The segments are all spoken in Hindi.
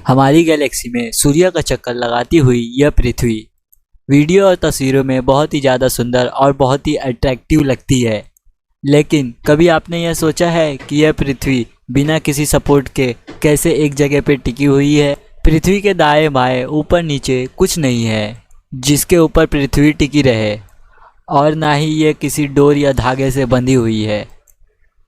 हमारी गैलेक्सी में सूर्य का चक्कर लगाती हुई यह पृथ्वी वीडियो और तस्वीरों में बहुत ही ज़्यादा सुंदर और बहुत ही अट्रैक्टिव लगती है। लेकिन कभी आपने यह सोचा है कि यह पृथ्वी बिना किसी सपोर्ट के कैसे एक जगह पर टिकी हुई है? पृथ्वी के दाएं बाएं ऊपर नीचे कुछ नहीं है जिसके ऊपर पृथ्वी टिकी रहे, और ना ही ये किसी डोर या धागे से बंधी हुई है।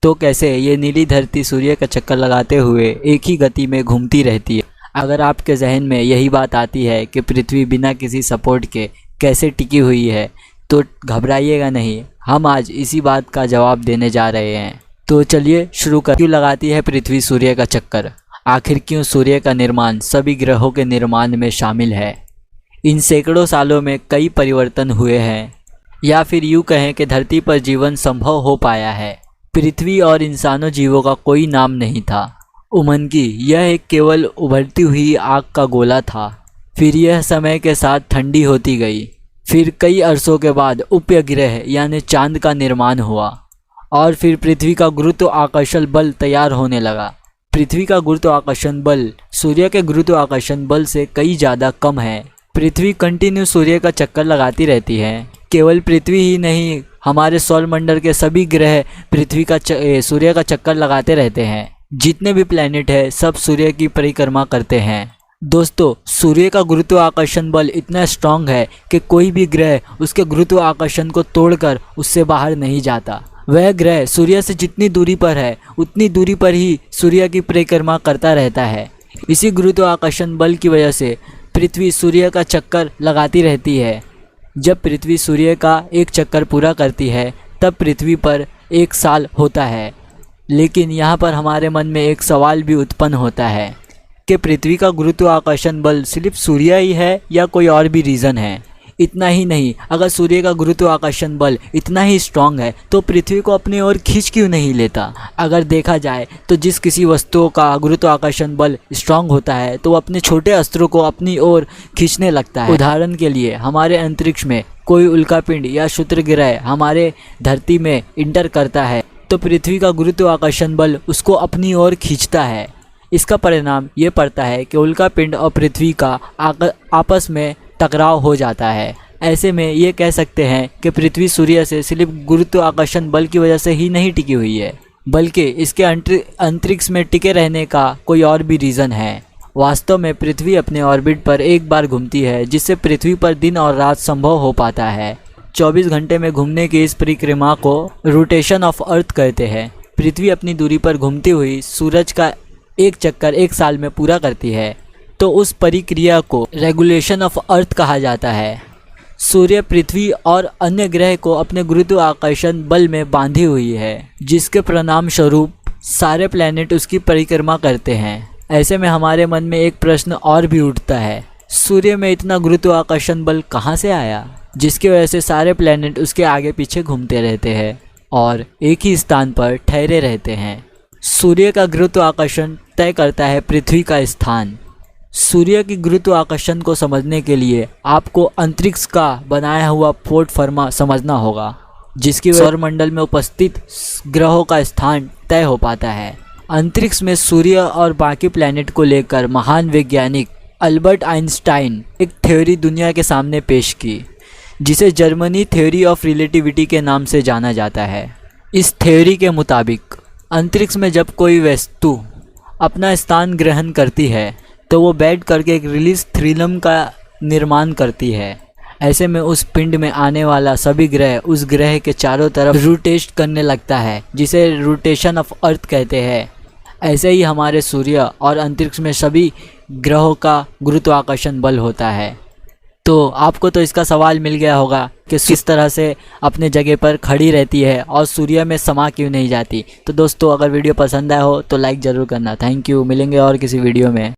तो कैसे ये नीली धरती सूर्य का चक्कर लगाते हुए एक ही गति में घूमती रहती है? अगर आपके जहन में यही बात आती है कि पृथ्वी बिना किसी सपोर्ट के कैसे टिकी हुई है, तो घबराइएगा नहीं, हम आज इसी बात का जवाब देने जा रहे हैं। तो चलिए शुरू कर। क्यों लगाती है पृथ्वी सूर्य का चक्कर? आखिर क्यों सूर्य का निर्माण सभी ग्रहों के निर्माण में शामिल है? इन सैकड़ों सालों में कई परिवर्तन हुए हैं, या फिर यूँ कहें कि धरती पर जीवन संभव हो पाया है। पृथ्वी और इंसानों जीवों का कोई नाम नहीं था। उमंगी यह एक केवल उभरती हुई आग का गोला था। फिर यह समय के साथ ठंडी होती गई। फिर कई अरसों के बाद उपग्रह यानी चांद का निर्माण हुआ, और फिर पृथ्वी का गुरुत्वाकर्षण बल तैयार होने लगा। पृथ्वी का गुरुत्वाकर्षण बल सूर्य के गुरुत्वाकर्षण बल से कई ज़्यादा कम है। पृथ्वी कंटिन्यू सूर्य का चक्कर लगाती रहती है। केवल पृथ्वी ही नहीं, हमारे सौरमंडल के सभी ग्रह पृथ्वी का सूर्य का चक्कर लगाते रहते हैं। जितने भी प्लैनेट है सब सूर्य की परिक्रमा करते हैं। दोस्तों, सूर्य का गुरुत्वाकर्षण बल इतना स्ट्रांग है कि कोई भी ग्रह उसके गुरुत्वाकर्षण को तोड़कर उससे बाहर नहीं जाता। वह ग्रह सूर्य से जितनी दूरी पर है उतनी दूरी पर ही सूर्य की परिक्रमा करता रहता है। इसी गुरुत्वाकर्षण बल की वजह से पृथ्वी सूर्य का चक्कर लगाती रहती है। जब पृथ्वी सूर्य का एक चक्कर पूरा करती है तब पृथ्वी पर एक साल होता है। लेकिन यहाँ पर हमारे मन में एक सवाल भी उत्पन्न होता है कि पृथ्वी का गुरुत्वाकर्षण बल सिर्फ सूर्य ही है या कोई और भी रीज़न है? इतना ही नहीं, अगर सूर्य का गुरुत्वाकर्षण बल इतना ही स्ट्रांग है तो पृथ्वी को अपनी ओर खींच क्यों नहीं लेता? अगर देखा जाए तो जिस किसी वस्तु का गुरुत्वाकर्षण बल स्ट्रांग होता है तो वो अपने छोटे अस्त्रों को अपनी ओर खींचने लगता है। उदाहरण के लिए, हमारे अंतरिक्ष में कोई उल्कापिंड या क्षुद्र ग्रह हमारे धरती में इंटर करता है तो पृथ्वी का गुरुत्वाकर्षण बल उसको अपनी ओर खींचता है। इसका परिणाम ये पड़ता है कि उल्कापिंड और पृथ्वी का आपस में टकराव हो जाता है। ऐसे में ये कह सकते हैं कि पृथ्वी सूर्य से सिर्फ गुरुत्वाकर्षण बल की वजह से ही नहीं टिकी हुई है, बल्कि इसके अंतरिक्ष में टिके रहने का कोई और भी रीज़न है। वास्तव में पृथ्वी अपने ऑर्बिट पर एक बार घूमती है, जिससे पृथ्वी पर दिन और रात संभव हो पाता है। 24 घंटे में घूमने की इस परिक्रमा को रोटेशन ऑफ अर्थ कहते हैं। पृथ्वी अपनी दूरी पर घूमती हुई सूरज का एक चक्कर एक साल में पूरा करती है, तो उस परिक्रिया को रेगुलेशन ऑफ अर्थ कहा जाता है। सूर्य पृथ्वी और अन्य ग्रह को अपने गुरुत्वाकर्षण बल में बांधी हुई है, जिसके परिणाम स्वरूप सारे प्लैनेट उसकी परिक्रमा करते हैं। ऐसे में हमारे मन में एक प्रश्न और भी उठता है, सूर्य में इतना गुरुत्वाकर्षण बल कहाँ से आया, जिसकी वजह से सारे प्लैनेट उसके आगे पीछे घूमते रहते हैं और एक ही स्थान पर ठहरे रहते हैं। सूर्य का गुरुत्वाकर्षण तय करता है पृथ्वी का स्थान। सूर्य की गुरुत्वाकर्षण को समझने के लिए आपको अंतरिक्ष का बनाया हुआ प्लेटफॉर्म समझना होगा, जिसकी वजह से सौरमंडल में उपस्थित ग्रहों का स्थान तय हो पाता है। अंतरिक्ष में सूर्य और बाकी प्लैनेट को लेकर महान वैज्ञानिक अल्बर्ट आइंस्टाइन एक थ्योरी दुनिया के सामने पेश की, जिसे जर्मनी थ्योरी ऑफ रिलेटिविटी के नाम से जाना जाता है। इस थ्योरी के मुताबिक अंतरिक्ष में जब कोई वस्तु अपना स्थान ग्रहण करती है तो वो बैठ करके एक रिलीज थ्रिलम का निर्माण करती है। ऐसे में उस पिंड में आने वाला सभी ग्रह उस ग्रह के चारों तरफ रोटेट करने लगता है, जिसे रोटेशन ऑफ अर्थ कहते हैं। ऐसे ही हमारे सूर्य और अंतरिक्ष में सभी ग्रहों का गुरुत्वाकर्षण बल होता है। तो आपको तो इसका सवाल मिल गया होगा कि किस तरह से अपने जगह पर खड़ी रहती है और सूर्य में समा क्यों नहीं जाती। तो दोस्तों, अगर वीडियो पसंद आया हो तो लाइक ज़रूर करना। Thank you. मिलेंगे और किसी वीडियो में।